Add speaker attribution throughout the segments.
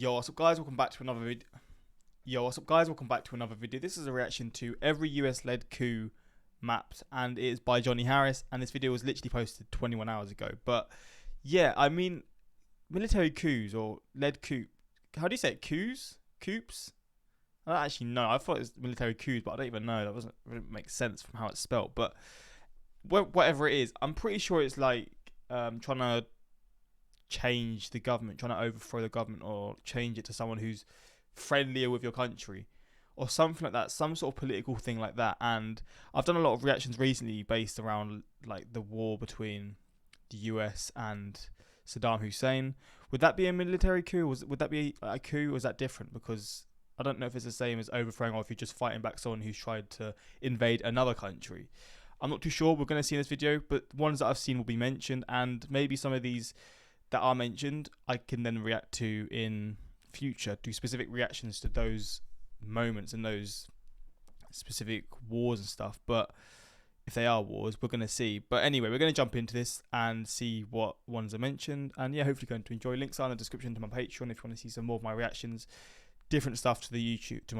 Speaker 1: Yo, what's up, guys? Welcome back to another video. This is a reaction to every US-led coup mapped, and it is by Johnny Harris. And this video was literally posted 21 hours ago. But yeah, I mean, military coups or led coup. How do you say it? Coups? I don't actually know. I thought it was military coups, but I don't even know. That wouldn't make sense from how it's spelled. But whatever it is, I'm pretty sure it's like trying to change the government, trying to overthrow the government or change it to someone who's friendlier with your country or something like that, some sort of political thing like that. And I've done a lot of reactions recently based around like the war between the US and Saddam Hussein. Would that be a military coup? Would that be a coup, or is that different? Because I don't know if it's the same as overthrowing or if you're just fighting back someone who's tried to invade another country. I'm not too sure. We're going to see in this video, but ones that I've seen will be mentioned, and maybe some of these that are mentioned I can then react to in future, do specific reactions to those moments and those specific wars and stuff. But if they are wars, we're going to see. But anyway, we're going to jump into this and see what ones are mentioned, and yeah, hopefully going to enjoy. Links are in the description to my Patreon if you want to see some more of my reactions, different stuff to my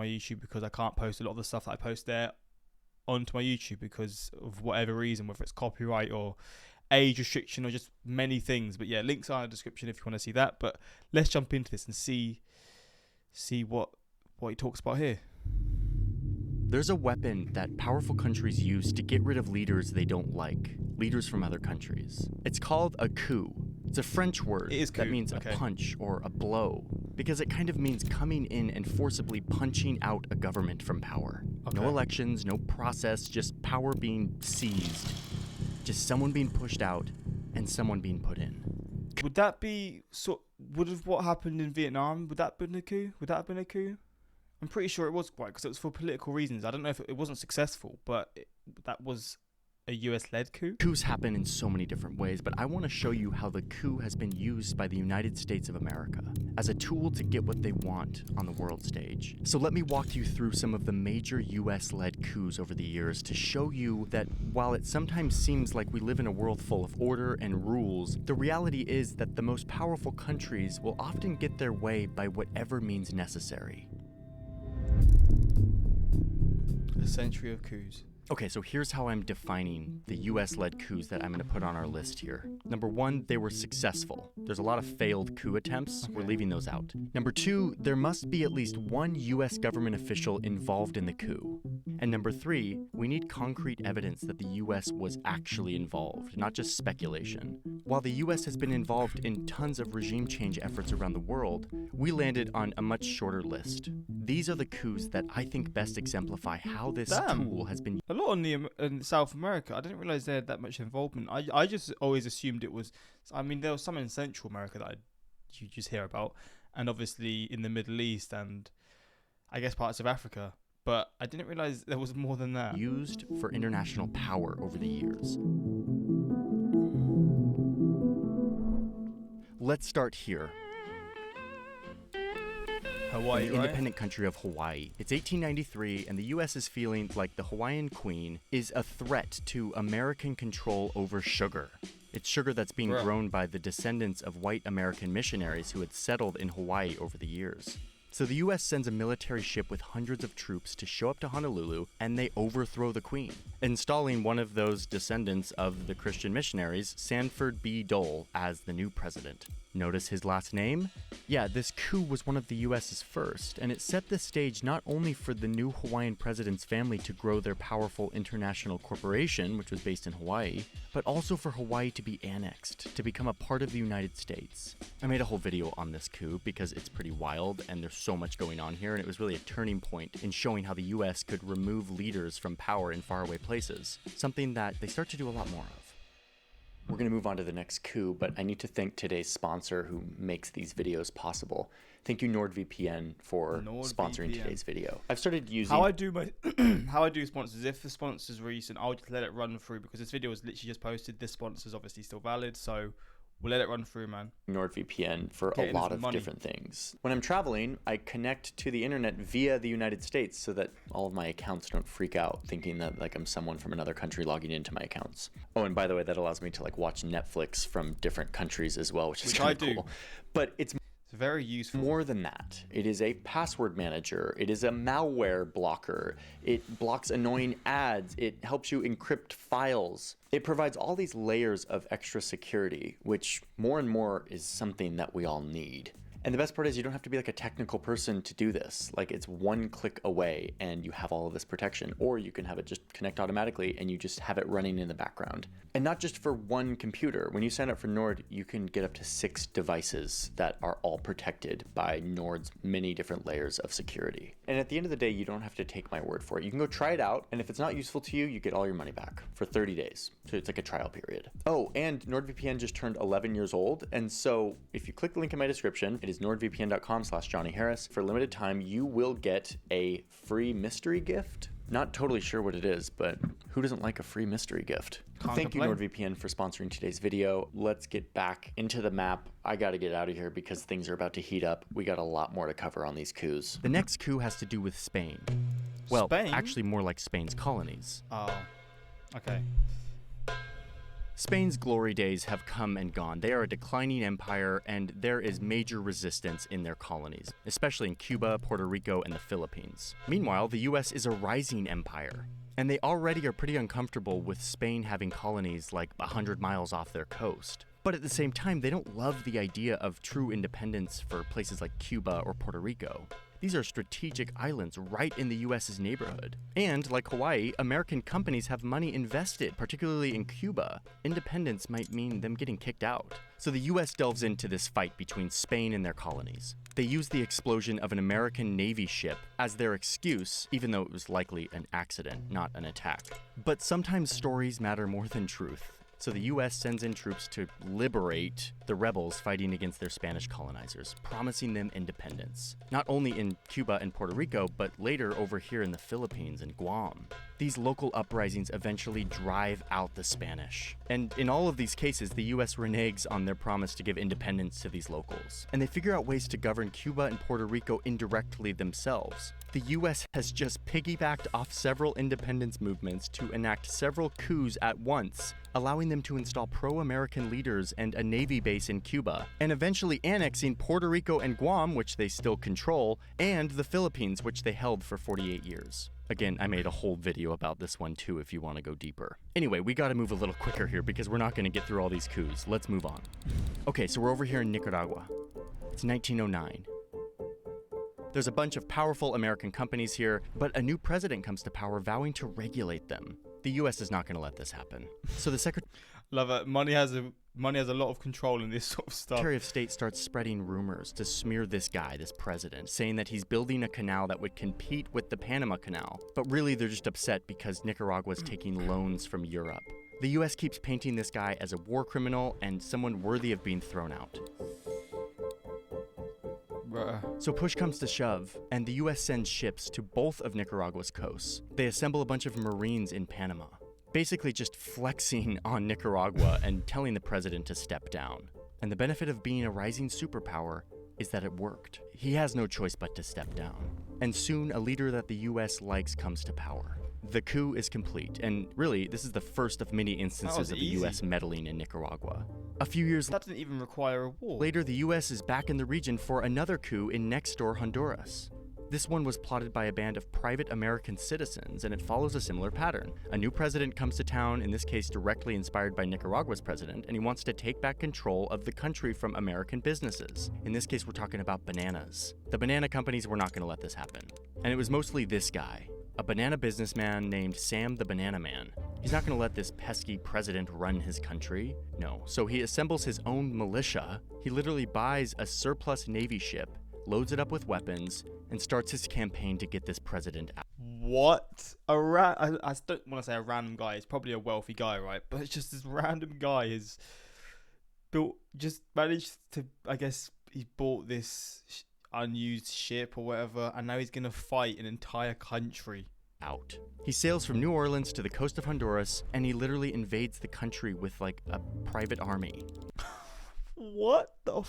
Speaker 1: YouTube, because I can't post a lot of the stuff that I post there onto my YouTube because of whatever reason, whether it's copyright or age restriction or just many things. But yeah, links are in the description if you want to see that. But let's jump into this and see what he talks about here.
Speaker 2: There's a weapon that powerful countries use to get rid of leaders they don't like, leaders from other countries. It's called a coup. It's a French word that means a punch or a blow, because it kind of means coming in and forcibly punching out a government from power. No elections, no process, just power being seized. Just someone being pushed out and someone being put in.
Speaker 1: Would that be what happened in Vietnam? Would that have been a coup? I'm pretty sure it was, quite, because it was for political reasons. I don't know if it wasn't successful, but that was a US-led coup.
Speaker 2: Coups happen in so many different ways, but I want to show you how the coup has been used by the United States of America as a tool to get what they want on the world stage. So let me walk you through some of the major US-led coups over the years to show you that while it sometimes seems like we live in a world full of order and rules, the reality is that the most powerful countries will often get their way by whatever means necessary.
Speaker 1: A century of coups.
Speaker 2: Okay, so here's how I'm defining the US-led coups that I'm going to put on our list here. Number one, they were successful. There's a lot of failed coup attempts. We're leaving those out. Number two, there must be at least one US government official involved in the coup. And number three, we need concrete evidence that the US was actually involved, not just speculation. While the US has been involved in tons of regime change efforts around the world, we landed on a much shorter list. These are the coups that I think best exemplify how this tool has been
Speaker 1: a lot in South America. I didn't realize they had that much involvement. I just always assumed it was. I mean, there was some in Central America that you just hear about, and obviously in the Middle East and I guess parts of Africa. But I didn't realize there was more than that.
Speaker 2: Used for international power over the years. Let's start here.
Speaker 1: Hawaii,
Speaker 2: the independent country of Hawaii. It's 1893, and the U.S. is feeling like the Hawaiian Queen is a threat to American control over sugar. It's sugar that's being grown by the descendants of white American missionaries who had settled in Hawaii over the years. So the U.S. sends a military ship with hundreds of troops to show up to Honolulu, and they overthrow the Queen, installing one of those descendants of the Christian missionaries, Sanford B. Dole, as the new president. Notice his last name? Yeah, this coup was one of the US's first, and it set the stage not only for the new Hawaiian president's family to grow their powerful international corporation, which was based in Hawaii, but also for Hawaii to be annexed, to become a part of the United States. I made a whole video on this coup because it's pretty wild and there's so much going on here, and it was really a turning point in showing how the US could remove leaders from power in faraway places, something that they start to do a lot more of. We're going to move on to the next coup, but I need to thank today's sponsor who makes these videos possible. Thank you, NordVPN, for sponsoring today's video. I've started using...
Speaker 1: How I do sponsors, if the sponsor's recent, I'll just let it run through, because this video was literally just posted. This sponsor's obviously still valid, so we'll let it run through, man.
Speaker 2: NordVPN for a lot of different things. When I'm traveling, I connect to the internet via the United States so that all of my accounts don't freak out thinking that like I'm someone from another country logging into my accounts. Oh, and by the way, that allows me to like watch Netflix from different countries as well, which is kind of cool. But it's
Speaker 1: It's very useful.
Speaker 2: More than that, it is a password manager. It is a malware blocker. It blocks annoying ads. It helps you encrypt files. It provides all these layers of extra security, which more and more is something that we all need. And the best part is you don't have to be like a technical person to do this. Like, it's one click away and you have all of this protection, or you can have it just connect automatically and you just have it running in the background. And not just for one computer. When you sign up for Nord, you can get up to 6 devices that are all protected by Nord's many different layers of security. And at the end of the day, you don't have to take my word for it. You can go try it out, and if it's not useful to you, you get all your money back for 30 days. So it's like a trial period. Oh, and NordVPN just turned 11 years old, and so if you click the link in my description, it is nordvpn.com/Johnny Harris. For a limited time, you will get a free mystery gift. Not totally sure what it is, but who doesn't like a free mystery gift? Thank you, NordVPN, for sponsoring today's video. Let's get back into the map. I got to get out of here because things are about to heat up. We got a lot more to cover on these coups.
Speaker 3: The next coup has to do with Spain. Well,
Speaker 1: Spain?
Speaker 3: actually more like Spain's colonies.
Speaker 1: Oh, okay.
Speaker 3: Spain's glory days have come and gone. They are a declining empire, and there is major resistance in their colonies, especially in Cuba, Puerto Rico, and the Philippines. Meanwhile, the US is a rising empire, and they already are pretty uncomfortable with Spain having colonies like 100 miles off their coast. But at the same time, they don't love the idea of true independence for places like Cuba or Puerto Rico. These are strategic islands right in the US's neighborhood. And, like Hawaii, American companies have money invested, particularly in Cuba. Independence might mean them getting kicked out. So the US delves into this fight between Spain and their colonies. They use the explosion of an American Navy ship as their excuse, even though it was likely an accident, not an attack. But sometimes stories matter more than truth. So the US sends in troops to liberate the rebels fighting against their Spanish colonizers, promising them independence. Not only in Cuba and Puerto Rico, but later over here in the Philippines and Guam. These local uprisings eventually drive out the Spanish. And in all of these cases, the US reneges on their promise to give independence to these locals. And they figure out ways to govern Cuba and Puerto Rico indirectly themselves. The US has just piggybacked off several independence movements to enact several coups at once, allowing them to install pro-American leaders and a navy base in Cuba, and eventually annexing Puerto Rico and Guam, which they still control, and the Philippines, which they held for 48 years. Again, I made a whole video about this one too if you want to go deeper. Anyway, we gotta move a little quicker here because we're not gonna get through all these coups. Let's move on. Okay, so we're over here in Nicaragua. It's 1909. There's a bunch of powerful American companies here, but a new president comes to power vowing to regulate them. The US is not going to let this happen. So the
Speaker 1: Love it. Money has a lot of control in this sort of stuff.
Speaker 3: Secretary of State starts spreading rumors to smear this guy, this president, saying that he's building a canal that would compete with the Panama Canal. But really, they're just upset because Nicaragua's taking loans from Europe. The US keeps painting this guy as a war criminal and someone worthy of being thrown out. So push comes to shove, and the US sends ships to both of Nicaragua's coasts. They assemble a bunch of Marines in Panama, basically just flexing on Nicaragua and telling the president to step down. And the benefit of being a rising superpower is that it worked. He has no choice but to step down. And soon, a leader that the US likes comes to power. The coup is complete, and really, this is the first of many instances of the US meddling in Nicaragua. A few years
Speaker 1: That didn't even require a war.
Speaker 3: later, the US is back in the region for another coup in next-door Honduras. This one was plotted by a band of private American citizens, and it follows a similar pattern. A new president comes to town, in this case directly inspired by Nicaragua's president, and he wants to take back control of the country from American businesses. In this case, we're talking about bananas. The banana companies were not going to let this happen. And it was mostly this guy, a banana businessman named Sam the Banana Man. He's not going to let this pesky president run his country. No. So he assembles his own militia. He literally buys a surplus Navy ship, loads it up with weapons, and starts his campaign to get this president out.
Speaker 1: What? I don't want to say a random guy. He's probably a wealthy guy, right? But it's just this random guy has managed to, I guess, he bought this unused ship or whatever, and now he's going to fight an entire country.
Speaker 3: Out. He sails from New Orleans to the coast of Honduras, and he literally invades the country with like a private army.
Speaker 1: What the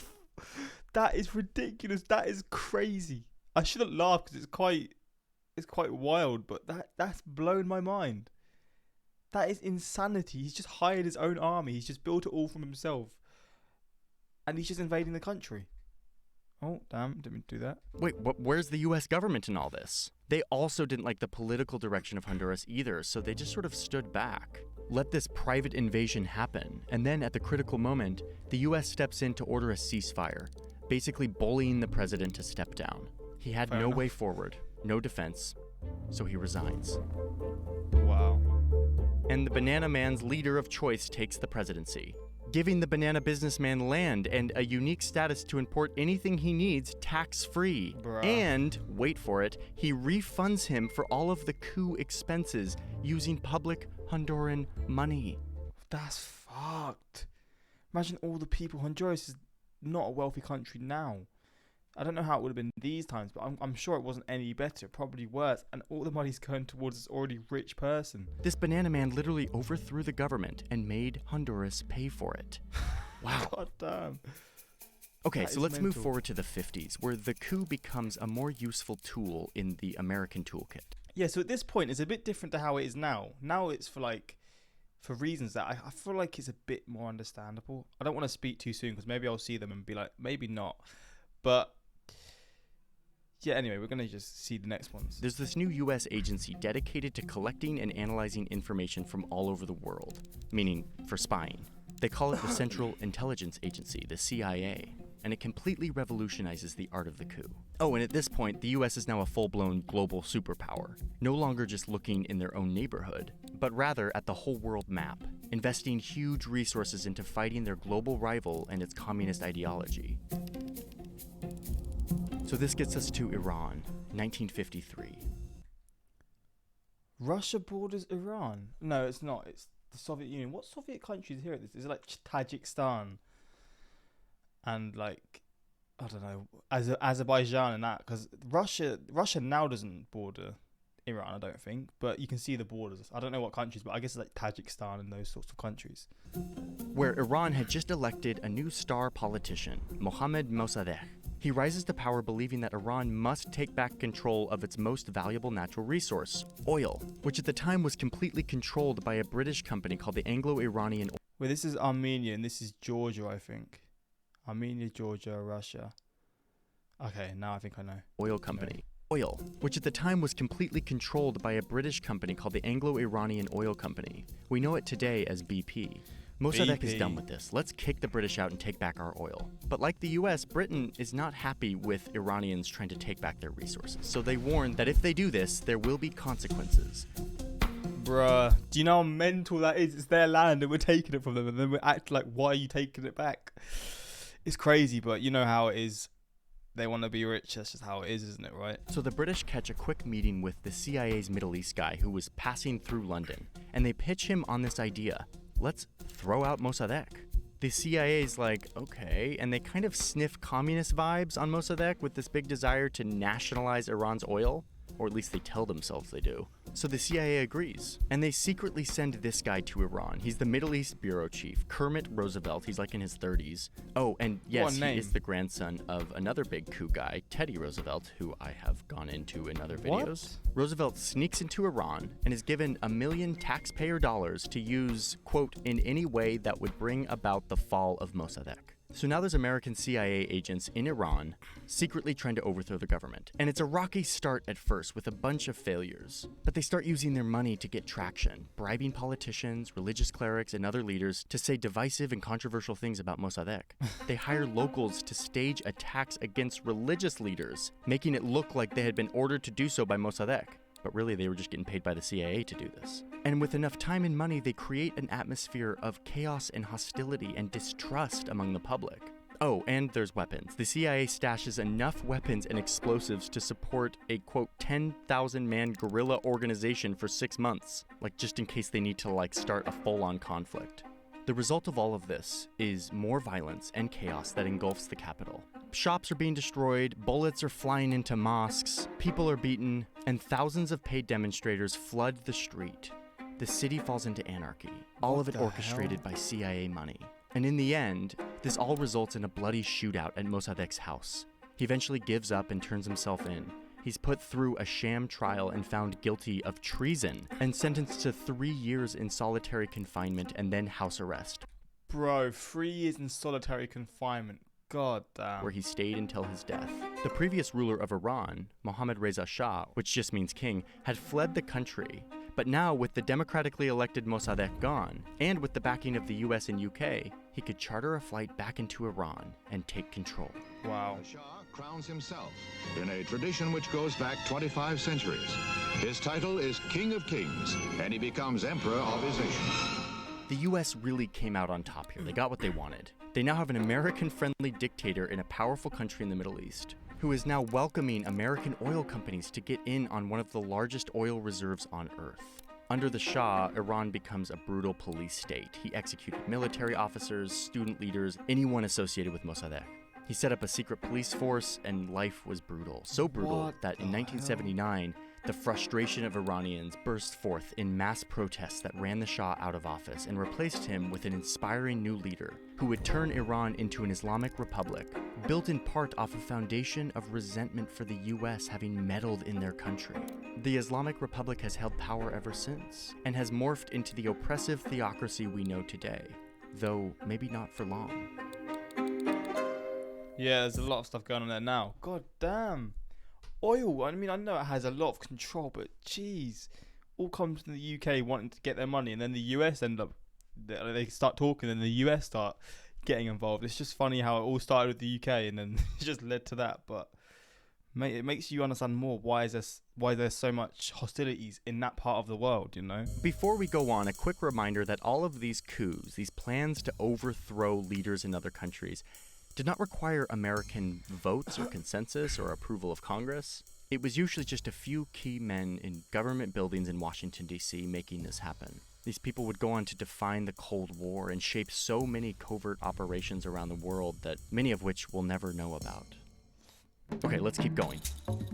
Speaker 1: that is ridiculous. That is crazy. I shouldn't laugh because it's quite wild, but that's blown my mind. That is insanity. He's just hired his own army. He's just built it all from himself. And he's just invading the country. Oh, damn, didn't mean to do that.
Speaker 2: Wait, where's the US government in all this? They also didn't like the political direction of Honduras either, so they just sort of stood back. Let this private invasion happen, and then at the critical moment, the US steps in to order a ceasefire, basically bullying the president to step down. He had no way forward, no defense, so he resigns.
Speaker 1: Wow.
Speaker 2: And the Banana Man's leader of choice takes the presidency, giving the banana businessman land and a unique status to import anything he needs tax-free.
Speaker 1: Bruh.
Speaker 2: And, wait for it, he refunds him for all of the coup expenses using public Honduran money.
Speaker 1: That's fucked. Imagine all the people. Honduras is not a wealthy country now. I don't know how it would have been these times, but I'm sure it wasn't any better, probably worse, and all the money's going towards this already rich person.
Speaker 2: This banana man literally overthrew the government and made Honduras pay for it. Wow.
Speaker 1: God damn.
Speaker 2: Okay,
Speaker 1: That
Speaker 2: so
Speaker 1: is
Speaker 2: let's move
Speaker 1: mental.
Speaker 2: forward to the 50s, where the coup becomes a more useful tool in the American toolkit.
Speaker 1: Yeah, so at this point, it's a bit different to how it is now. Now it's for reasons that I feel like it's a bit more understandable. I don't want to speak too soon because maybe I'll see them and be like, maybe not. But yeah, anyway, we're going to just see the next ones.
Speaker 2: There's this new US agency dedicated to collecting and analyzing information from all over the world, meaning for spying. They call it the Central Intelligence Agency, the CIA, and it completely revolutionizes the art of the coup. Oh, and at this point, the US is now a full-blown global superpower, no longer just looking in their own neighborhood, but rather at the whole world map, investing huge resources into fighting their global rival and its communist ideology. So this gets us to Iran, 1953.
Speaker 1: Russia borders Iran? No, it's not. It's the Soviet Union. What Soviet countries here at this? Is it like Tajikistan? And like, I don't know, Azerbaijan and that, because Russia now doesn't border Iran, I don't think, but you can see the borders. I don't know what countries, but I guess it's like Tajikistan and those sorts of countries.
Speaker 2: Where Iran had just elected a new star politician, Mohammad Mossadegh. He rises to power believing that Iran must take back control of its most valuable natural resource, oil, which at the time was completely controlled by a British company called the Anglo-Iranian.
Speaker 1: Wait, this is Armenia and this is Georgia, I think. Armenia, Georgia, Russia. Okay, now I think I know.
Speaker 2: Oil company. Oil, which at the time was completely controlled by a British company called the Anglo-Iranian Oil Company. We know it today as BP. Mossadegh is
Speaker 1: BP.
Speaker 2: done with this. Let's kick the British out and take back our oil. But like the US, Britain is not happy with Iranians trying to take back their resources. So they warn that if they do this, there will be consequences.
Speaker 1: Bruh, do you know how mental that is? It's their land and we're taking it from them and then we act like, why are you taking it back? It's crazy, but you know how it is. They want to be rich. That's just how it is, isn't it, right?
Speaker 2: So the British catch a quick meeting with the CIA's Middle East guy who was passing through London, and they pitch him on this idea. Let's throw out Mossadegh. The CIA's like, okay, and they kind of sniff communist vibes on Mossadegh with this big desire to nationalize Iran's oil, or at least they tell themselves they do. So the CIA agrees, and they secretly send this guy to Iran. He's the Middle East bureau chief, Kermit Roosevelt. He's like in his 30s. Oh, and yes, he is the grandson of another big coup guy, Teddy Roosevelt, who I have gone into in other videos.
Speaker 1: What?
Speaker 2: Roosevelt sneaks into Iran and is given $1 million taxpayer dollars to use, quote, in any way that would bring about the fall of Mossadegh. So now there's American CIA agents in Iran secretly trying to overthrow the government. And it's a rocky start at first with a bunch of failures. But they start using their money to get traction, bribing politicians, religious clerics, and other leaders to say divisive and controversial things about Mossadegh. They hire locals to stage attacks against religious leaders, making it look like they had been ordered to do so by Mossadegh. But really, they were just getting paid by the CIA to do this. And with enough time and money, they create an atmosphere of chaos and hostility and distrust among the public. Oh, and there's weapons. The CIA stashes enough weapons and explosives to support a, quote, 10,000-man guerrilla organization for 6 months, like just in case they need to, start a full-on conflict. The result of all of this is more violence and chaos that engulfs the capital. Shops are being destroyed, bullets are flying into mosques, people are beaten, and thousands of paid demonstrators flood the street. The city falls into anarchy, all of it orchestrated by CIA money. And in the end, this all results in a bloody shootout at Mossadegh's house. He eventually gives up and turns himself in. He's put through a sham trial and found guilty of treason and sentenced to 3 years in solitary confinement and then house arrest.
Speaker 1: Bro, 3 years in solitary confinement. God damn.
Speaker 2: where he stayed until his death. The previous ruler of Iran, Mohammad Reza Shah, which just means king, had fled the country. But now, with the democratically elected Mossadegh gone, and with the backing of the US and UK, he could charter a flight back into Iran and take control.
Speaker 1: Wow.
Speaker 4: The Shah crowns himself in a tradition which goes back 25 centuries. His title is King of Kings, and he becomes emperor of his nation.
Speaker 2: The US really came out on top here. They got what they wanted. They now have an American-friendly dictator in a powerful country in the Middle East, who is now welcoming American oil companies to get in on one of the largest oil reserves on Earth. Under the Shah, Iran becomes a brutal police state. He executed military officers, student leaders, anyone associated with Mossadegh. He set up a secret police force, and life was brutal. So brutal
Speaker 1: What
Speaker 2: that in
Speaker 1: the
Speaker 2: 1979, the frustration of Iranians burst forth in mass protests that ran the Shah out of office and replaced him with an inspiring new leader who would turn Iran into an Islamic republic, built in part off a foundation of resentment for the US having meddled in their country. The Islamic Republic has held power ever since, and has morphed into the oppressive theocracy we know today, though maybe not for long.
Speaker 1: Yeah, there's a lot of stuff going on there now. God damn. Oil, I mean, I know it has a lot of control, but jeez. All comes from the UK wanting to get their money, and then the US end up, they start talking, and the US start getting involved. It's just funny how it all started with the UK, and then it just led to that. But mate, it makes you understand more why there's so much hostilities in that part of the world, you know?
Speaker 2: Before we go on, a quick reminder that all of these coups, these plans to overthrow leaders in other countries, did not require American votes or consensus or approval of Congress. It was usually just a few key men in government buildings in Washington, D.C. making this happen. These people would go on to define the Cold War and shape so many covert operations around the world that many of which we'll never know about. Okay, let's keep going.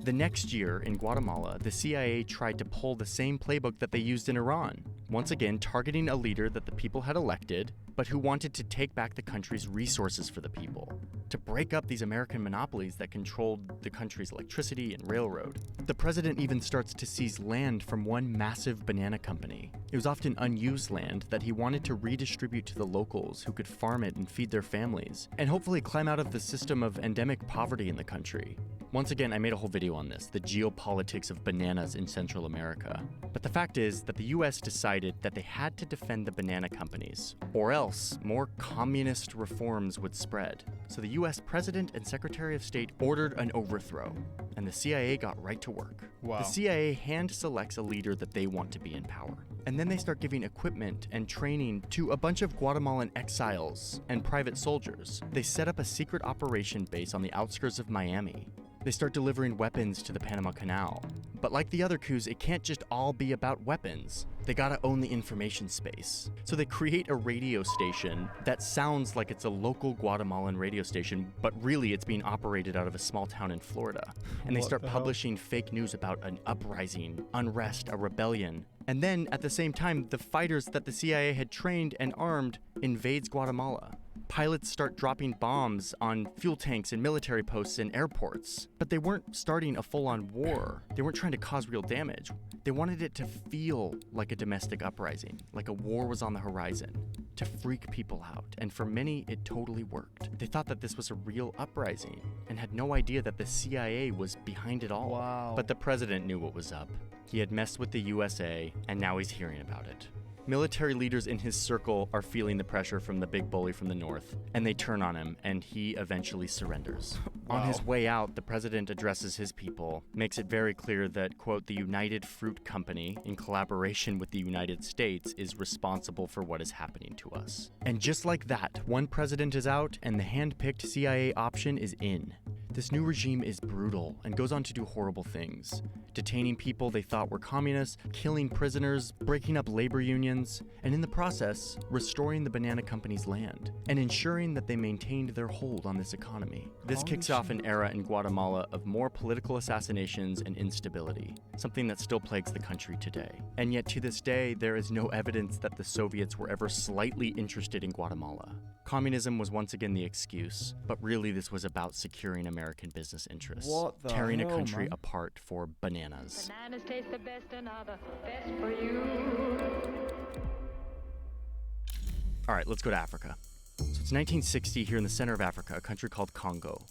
Speaker 2: The next year, in Guatemala, the CIA tried to pull the same playbook that they used in Iran, once again targeting a leader that the people had elected, but who wanted to take back the country's resources for the people, to break up these American monopolies that controlled the country's electricity and railroad. The president even starts to seize land from one massive banana company. It was often unused land that he wanted to redistribute to the locals who could farm it and feed their families, and hopefully climb out of the system of endemic poverty in the country. Once again, I made a whole video on this, the geopolitics of bananas in Central America. But the fact is that the US decided that they had to defend the banana companies, or else more communist reforms would spread. So the US President and Secretary of State ordered an overthrow, and the CIA got right to work.
Speaker 1: Wow.
Speaker 2: The CIA hand selects a leader that they want to be in power. And then they start giving equipment and training to a bunch of Guatemalan exiles and private soldiers. They set up a secret operation base on the outskirts of Miami. They start delivering weapons to the Panama Canal. But like the other coups, it can't just all be about weapons. They gotta own the information space. So they create a radio station that sounds like it's a local Guatemalan radio station, but really it's being operated out of a small town in Florida. And they
Speaker 1: What
Speaker 2: start
Speaker 1: the hell?
Speaker 2: publishing fake news about an uprising, unrest, a rebellion. And then, at the same time, the fighters that the CIA had trained and armed invades Guatemala. Pilots start dropping bombs on fuel tanks and military posts and airports. But they weren't starting a full-on war. They weren't trying to cause real damage. They wanted it to feel like a domestic uprising, like a war was on the horizon, to freak people out. And for many, it totally worked. They thought that this was a real uprising and had no idea that the CIA was behind it all.
Speaker 1: Wow.
Speaker 2: But the president knew what was up. He had messed with the USA, and now he's hearing about it. Military leaders in his circle are feeling the pressure from the big bully from the north, and they turn on him, and he eventually surrenders. On his way out, the president addresses his people, makes it very clear that, quote, the United Fruit Company, in collaboration with the United States, is responsible for what is happening to us. And just like that, one president is out, and the hand-picked CIA option is in. This new regime is brutal and goes on to do horrible things, detaining people they thought were communists, killing prisoners, breaking up labor unions, and in the process, restoring the banana company's land and ensuring that they maintained their hold on this economy. This kicks off an era in Guatemala of more political assassinations and instability, something that still plagues the country today. And yet to this day, there is no evidence that the Soviets were ever slightly interested in Guatemala. Communism was once again the excuse, but really this was about securing American business interests,
Speaker 1: What the
Speaker 2: tearing a
Speaker 1: hell,
Speaker 2: country
Speaker 1: man?
Speaker 2: apart for bananas.
Speaker 5: Bananas taste the best and are the best for you.
Speaker 2: All right, let's go to Africa. So it's 1960 here in the center of Africa, a country called Congo.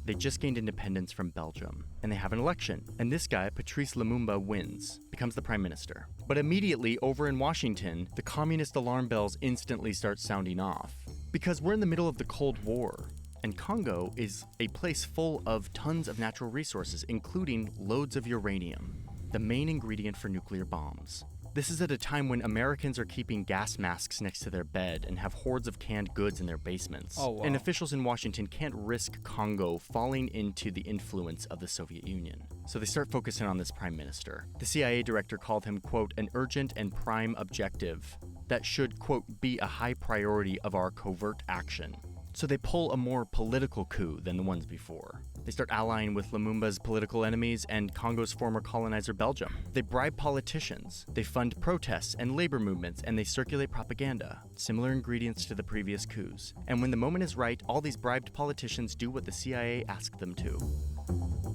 Speaker 2: They just gained independence from Belgium, and they have an election. And this guy, Patrice Lumumba, wins, becomes the prime minister. But immediately, over in Washington, the communist alarm bells instantly start sounding off. Because we're in the middle of the Cold War, and Congo is a place full of tons of natural resources, including loads of uranium, the main ingredient for nuclear bombs. This is at a time when Americans are keeping gas masks next to their bed and have hordes of canned goods in their basements.
Speaker 1: Oh, wow.
Speaker 2: And officials in Washington can't risk Congo falling into the influence of the Soviet Union. So they start focusing on this prime minister. The CIA director called him, quote, an urgent and prime objective that should, quote, be a high priority of our covert action. So they pull a more political coup than the ones before. They start allying with Lumumba's political enemies and Congo's former colonizer Belgium. They bribe politicians, they fund protests and labor movements, and they circulate propaganda, similar ingredients to the previous coups. And when the moment is right, all these bribed politicians do what the CIA asked them to.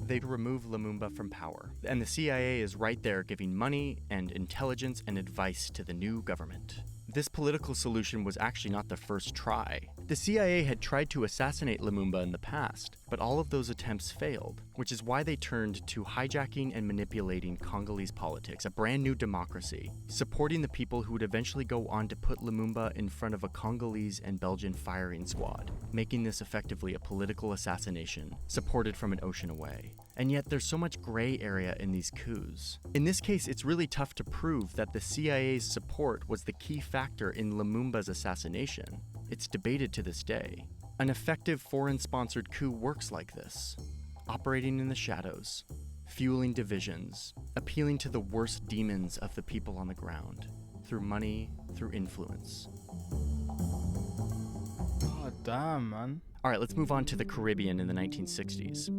Speaker 2: They remove Lumumba from power, and the CIA is right there giving money and intelligence and advice to the new government. This political solution was actually not the first try. The CIA had tried to assassinate Lumumba in the past, but all of those attempts failed, which is why they turned to hijacking and manipulating Congolese politics, a brand new democracy, supporting the people who would eventually go on to put Lumumba in front of a Congolese and Belgian firing squad, making this effectively a political assassination, supported from an ocean away. And yet there's so much gray area in these coups. In this case, it's really tough to prove that the CIA's support was the key factor in Lumumba's assassination. It's debated to this day. An effective foreign-sponsored coup works like this, operating in the shadows, fueling divisions, appealing to the worst demons of the people on the ground, through money, through influence.
Speaker 1: God damn, man.
Speaker 2: All right, let's move on to the Caribbean in the 1960s.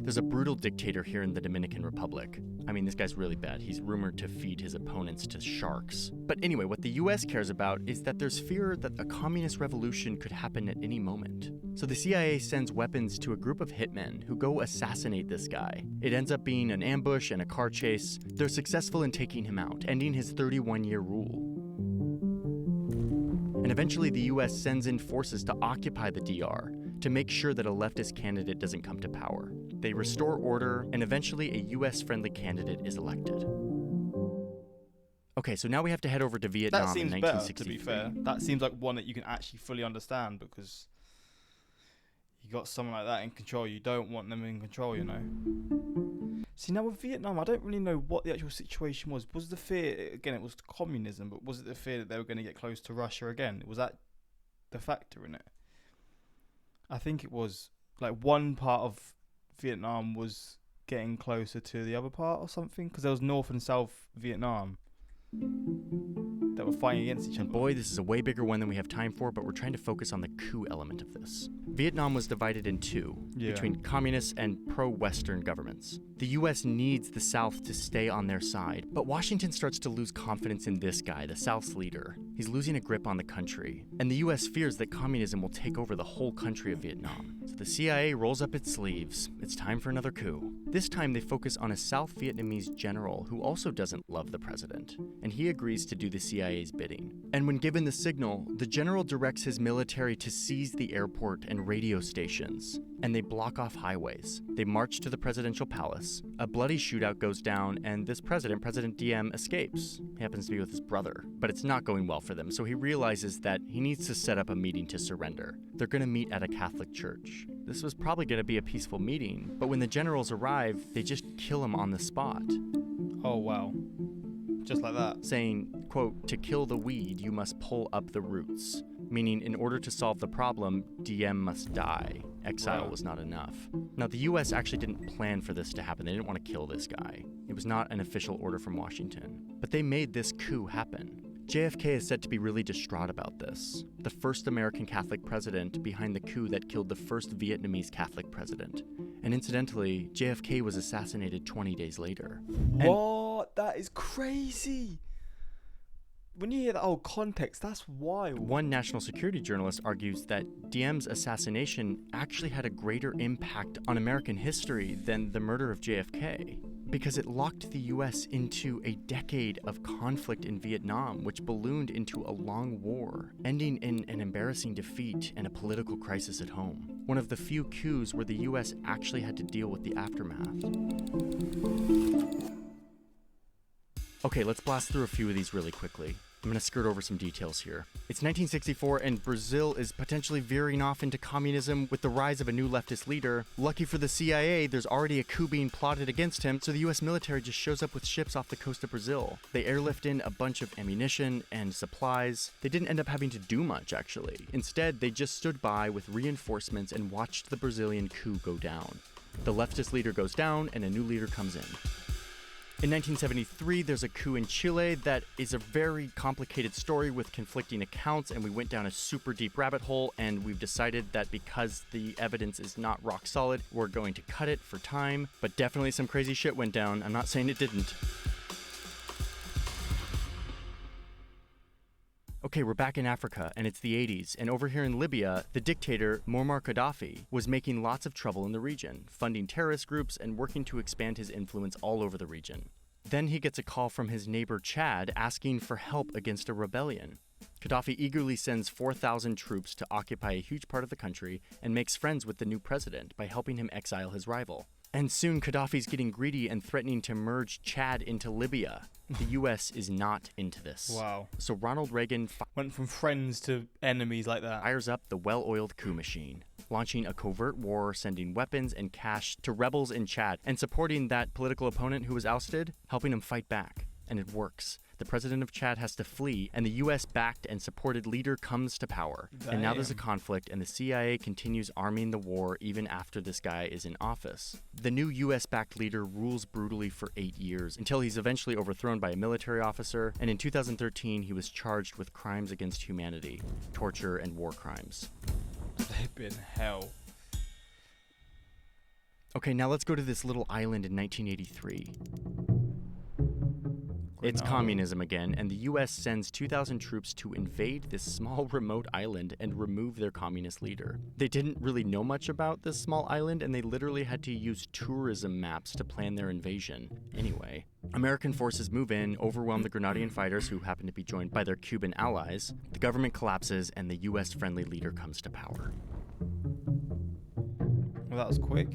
Speaker 2: There's a brutal dictator here in the Dominican Republic. I mean, this guy's really bad. He's rumored to feed his opponents to sharks. But anyway, what the US cares about is that there's fear that a communist revolution could happen at any moment. So the CIA sends weapons to a group of hitmen who go assassinate this guy. It ends up being an ambush and a car chase. They're successful in taking him out, ending his 31-year rule. And eventually the US sends in forces to occupy the DR to make sure that a leftist candidate doesn't come to power. They restore order, and eventually a US-friendly candidate is elected. Okay, so now we have to head over to Vietnam
Speaker 1: That seems
Speaker 2: in
Speaker 1: better,
Speaker 2: 1963.
Speaker 1: to be fair. That seems like one that you can actually fully understand, because you got someone like that in control. You don't want them in control, you know. See, now with Vietnam, I don't really know what the actual situation was. Was the fear, again, it was communism, but was it the fear that they were going to get close to Russia again? Was that the factor in it? I think it was, like, one part of Vietnam was getting closer to the other part or something, because there was North and South Vietnam that were fighting against each other.
Speaker 2: And boy, this is a way bigger one than we have time for, but we're trying to focus on the coup element of this. Vietnam was divided in two, between communist and pro-Western governments. The US needs the South to stay on their side, but Washington starts to lose confidence in this guy, the South's leader. He's losing a grip on the country, and the US fears that communism will take over the whole country of Vietnam. So the CIA rolls up its sleeves. It's time for another coup. This time they focus on a South Vietnamese general who also doesn't love the president, and he agrees to do the CIA's bidding. And when given the signal, the general directs his military to seize the airport and radio stations, and they block off highways. They march to the presidential palace. A bloody shootout goes down, and this president, President Diem, escapes. He happens to be with his brother, but it's not going well for them, so he realizes that he needs to set up a meeting to surrender. They're going to meet at a Catholic church. This was probably going to be a peaceful meeting, but when the generals arrive, they just kill him on the spot.
Speaker 1: Oh, wow. Just like that.
Speaker 2: Saying, quote, to kill the weed, you must pull up the roots. Meaning, in order to solve the problem, Diem must die. Exile was not enough. Now, the US actually didn't plan for this to happen. They didn't want to kill this guy. It was not an official order from Washington. But they made this coup happen. JFK is said to be really distraught about this. The first American Catholic president behind the coup that killed the first Vietnamese Catholic president. And incidentally, JFK was assassinated 20 days later.
Speaker 1: What? That is crazy. When you hear that whole context, that's wild.
Speaker 2: One national security journalist argues that Diem's assassination actually had a greater impact on American history than the murder of JFK. because it locked the US into a decade of conflict in Vietnam, which ballooned into a long war, ending in an embarrassing defeat and a political crisis at home. One of the few coups where the US actually had to deal with the aftermath. Okay, let's blast through a few of these really quickly. I'm going to skirt over some details here. It's 1964 and Brazil is potentially veering off into communism with the rise of a new leftist leader. Lucky for the CIA, there's already a coup being plotted against him, so the US military just shows up with ships off the coast of Brazil. They airlift in a bunch of ammunition and supplies. They didn't end up having to do much, actually. Instead, they just stood by with reinforcements and watched the Brazilian coup go down. The leftist leader goes down and a new leader comes in. In 1973, there's a coup in Chile that is a very complicated story with conflicting accounts, and we went down a super deep rabbit hole, and we've decided that because the evidence is not rock solid, we're going to cut it for time. But definitely some crazy shit went down. I'm not saying it didn't. Okay, we're back in Africa, and it's the 80s, and over here in Libya, the dictator, Muammar Gaddafi, was making lots of trouble in the region, funding terrorist groups and working to expand his influence all over the region. Then he gets a call from his neighbor Chad asking for help against a rebellion. Gaddafi eagerly sends 4,000 troops to occupy a huge part of the country and makes friends with the new president by helping him exile his rival. And soon Gaddafi's getting greedy and threatening to merge Chad into Libya. The US is not into this.
Speaker 1: Wow.
Speaker 2: So Ronald Reagan
Speaker 1: Went from friends to enemies like that.
Speaker 2: fires up the well-oiled coup machine, launching a covert war, sending weapons and cash to rebels in Chad, and supporting that political opponent who was ousted, helping him fight back. And it works. The president of Chad has to flee, and the US-backed and supported leader comes to power. And now there's a conflict, and the CIA continues arming the war even after this guy is in office. The new US-backed leader rules brutally for 8 years, until he's eventually overthrown by a military officer, and in 2013 he was charged with crimes against humanity, torture, and war crimes.
Speaker 1: Flippin' hell.
Speaker 2: Okay, now let's go to this little island in 1983. It's communism again, and the US sends 2,000 troops to invade this small remote island and remove their communist leader. They didn't really know much about this small island, and they literally had to use tourism maps to plan their invasion. Anyway, American forces move in, overwhelm the Grenadian fighters, who happen to be joined by their Cuban allies. The government collapses, and the US-friendly leader comes to power.
Speaker 1: Well, that was quick.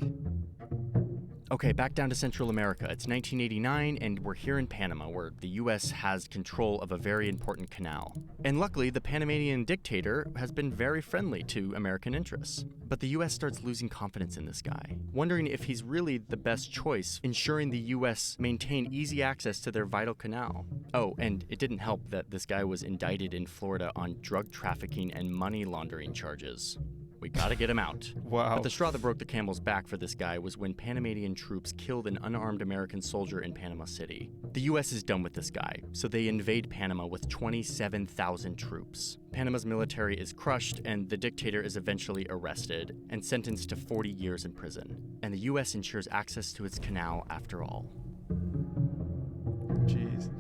Speaker 2: Okay, back down to Central America. It's 1989, and we're here in Panama, where the US has control of a very important canal. And luckily, the Panamanian dictator has been very friendly to American interests. But the US starts losing confidence in this guy, wondering if he's really the best choice, ensuring the US maintain easy access to their vital canal. Oh, and it didn't help that this guy was indicted in Florida on drug trafficking and money laundering charges. We gotta get him out.
Speaker 1: Wow.
Speaker 2: But the straw that broke the camel's back for this guy was when Panamanian troops killed an unarmed American soldier in Panama City. The US is done with this guy, so they invade Panama with 27,000 troops. Panama's military is crushed, and the dictator is eventually arrested and sentenced to 40 years in prison. And the US ensures access to its canal after all.
Speaker 1: Jeez.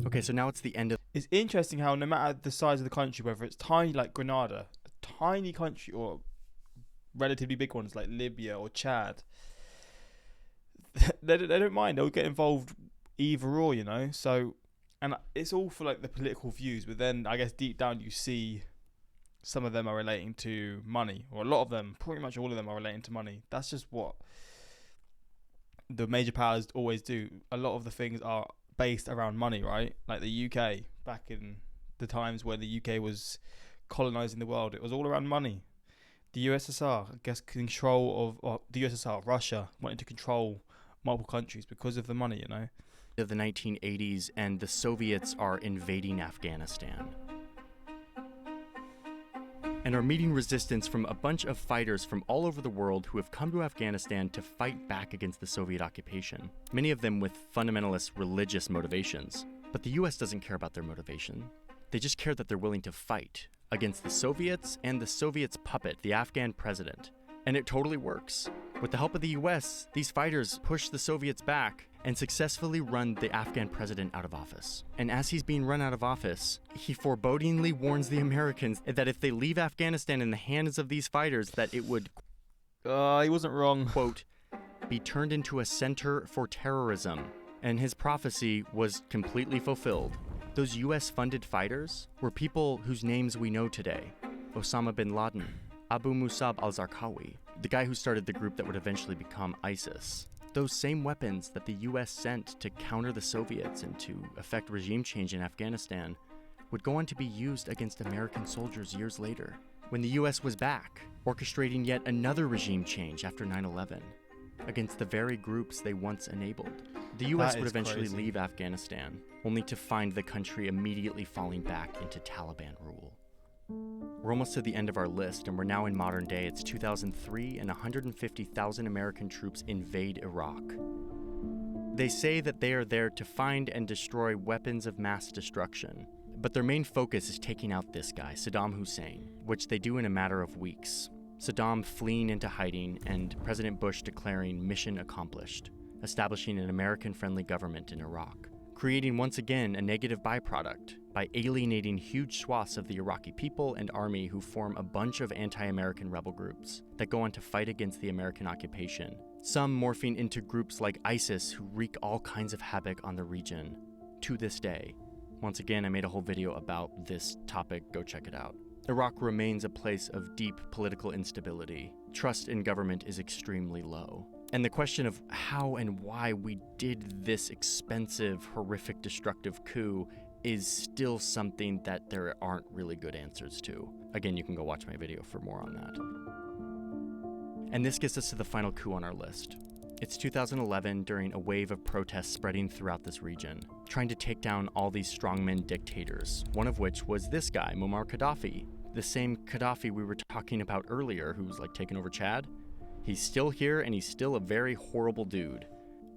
Speaker 2: Okay, so now it's the end of...
Speaker 1: It's interesting how no matter the size of the country, whether it's tiny like Grenada, a tiny country, or relatively big ones like Libya or Chad, they don't mind. They'll get involved either or, you know. So, and it's all for like the political views, but then I guess deep down you see some of them are relating to money, or a lot of them, pretty much all of them are relating to money. That's just what the major powers always do. A lot of the things are based around money, right? Like the UK, back in the times where the UK was colonizing the world, it was all around money. The USSR, I guess, the USSR, Russia wanted to control multiple countries because of the money, you know.
Speaker 2: Of the 1980s, and the Soviets are invading Afghanistan and are meeting resistance from a bunch of fighters from all over the world who have come to Afghanistan to fight back against the Soviet occupation, many of them with fundamentalist religious motivations. But the US doesn't care about their motivation. They just care that they're willing to fight against the Soviets and the Soviets' puppet, the Afghan president. And it totally works. With the help of the US, these fighters push the Soviets back and successfully run the Afghan president out of office. And as he's being run out of office, he forebodingly warns the Americans that if they leave Afghanistan in the hands of these fighters, that it would
Speaker 1: He wasn't wrong.
Speaker 2: quote, be turned into a center for terrorism. And his prophecy was completely fulfilled. Those US-funded fighters were people whose names we know today. Osama bin Laden, Abu Musab al-Zarqawi, the guy who started the group that would eventually become ISIS. Those same weapons that the US sent to counter the Soviets and to effect regime change in Afghanistan would go on to be used against American soldiers years later, when the US was back, orchestrating yet another regime change after 9/11 against the very groups they once enabled. The US would eventually leave Afghanistan, only to find the country immediately falling back into Taliban rule. We're almost to the end of our list, and we're now in modern day. It's 2003, and 150,000 American troops invade Iraq. They say that they are there to find and destroy weapons of mass destruction, but their main focus is taking out this guy, Saddam Hussein, which they do in a matter of weeks. Saddam fleeing into hiding, and President Bush declaring mission accomplished, establishing an American-friendly government in Iraq, creating once again a negative byproduct by alienating huge swaths of the Iraqi people and army who form a bunch of anti-American rebel groups that go on to fight against the American occupation, some morphing into groups like ISIS who wreak all kinds of havoc on the region to this day. Once again, I made a whole video about this topic, go check it out. Iraq remains a place of deep political instability. Trust in government is extremely low. And the question of how and why we did this expensive, horrific, destructive coup is still something that there aren't really good answers to. Again, you can go watch my video for more on that. And this gets us to the final coup on our list. It's 2011 during a wave of protests spreading throughout this region, trying to take down all these strongmen dictators, one of which was this guy, Muammar Gaddafi, the same Gaddafi we were talking about earlier who's like taking over Chad. He's still here and he's still a very horrible dude.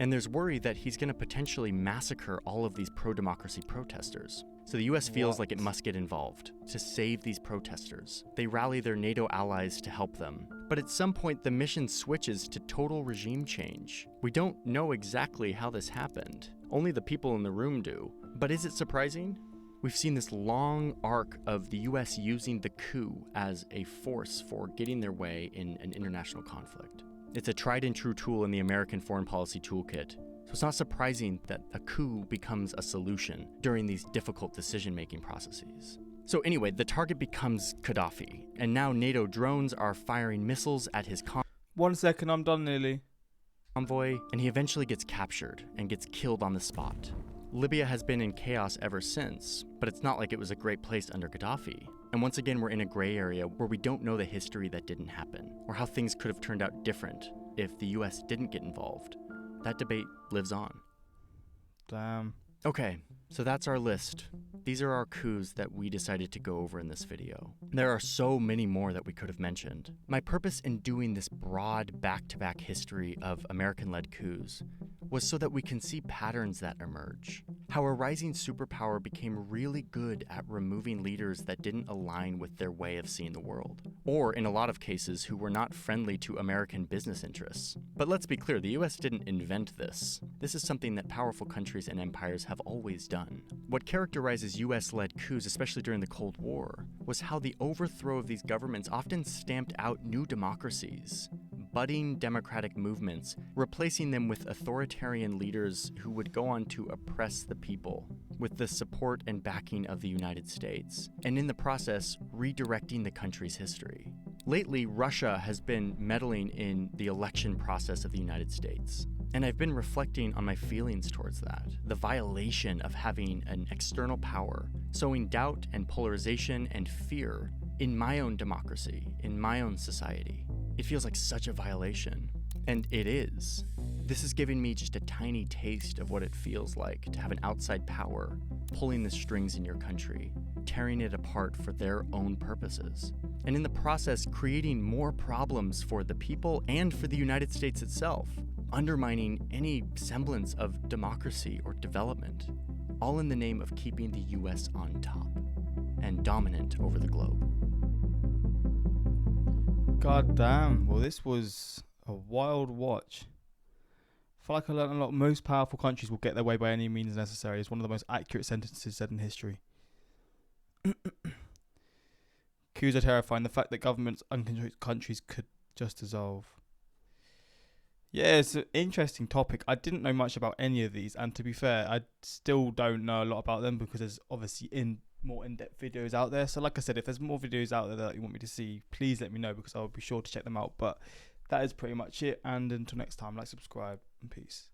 Speaker 2: And there's worry that he's going to potentially massacre all of these pro-democracy protesters. So the US feels like it must get involved to save these protesters. They rally their NATO allies to help them. But at some point, the mission switches to total regime change. We don't know exactly how this happened. Only the people in the room do. But is it surprising? We've seen this long arc of the US using the coup as a force for getting their way in an international conflict. It's a tried and true tool in the American foreign policy toolkit, so it's not surprising that a coup becomes a solution during these difficult decision-making processes. So anyway, the target becomes Gaddafi, and now NATO drones are firing missiles at his
Speaker 1: 1 second, I'm done nearly.
Speaker 2: convoy, and he eventually gets captured and gets killed on the spot. Libya has been in chaos ever since, but it's not like it was a great place under Gaddafi. And once again, we're in a gray area where we don't know the history that didn't happen, or how things could have turned out different if the US didn't get involved. That debate lives on.
Speaker 1: Damn.
Speaker 2: Okay, so that's our list. These are our coups that we decided to go over in this video. There are so many more that we could have mentioned. My purpose in doing this broad back-to-back history of American-led coups was so that we can see patterns that emerge. How a rising superpower became really good at removing leaders that didn't align with their way of seeing the world, or in a lot of cases who were not friendly to American business interests. But let's be clear, the US didn't invent this. This is something that powerful countries and empires have always done. What characterizes US-led coups, especially during the Cold War, was how the overthrow of these governments often stamped out new democracies, budding democratic movements, replacing them with authoritarian leaders who would go on to oppress the people with the support and backing of the United States, and in the process, redirecting the country's history. Lately, Russia has been meddling in the election process of the United States, and I've been reflecting on my feelings towards that, the violation of having an external power, sowing doubt and polarization and fear in my own democracy, in my own society. It feels like such a violation, and it is. This is giving me just a tiny taste of what it feels like to have an outside power pulling the strings in your country, tearing it apart for their own purposes, and in the process creating more problems for the people and for the United States itself, undermining any semblance of democracy or development, all in the name of keeping the US on top and dominant over the globe.
Speaker 1: God damn. Well, this was a wild watch. I feel like I learned a lot. Most powerful countries will get their way by any means necessary. It's one of the most accurate sentences said in history. Coups are terrifying. The fact that governments and countries could just dissolve. Yeah, it's an interesting topic. I didn't know much about any of these, and to be fair, I still don't know a lot about them because there's obviously more in-depth videos out there. So like I said, if there's more videos out there that you want me to see, please let me know because I'll be sure to check them out. But that is pretty much it, and until next time, like, subscribe, and peace.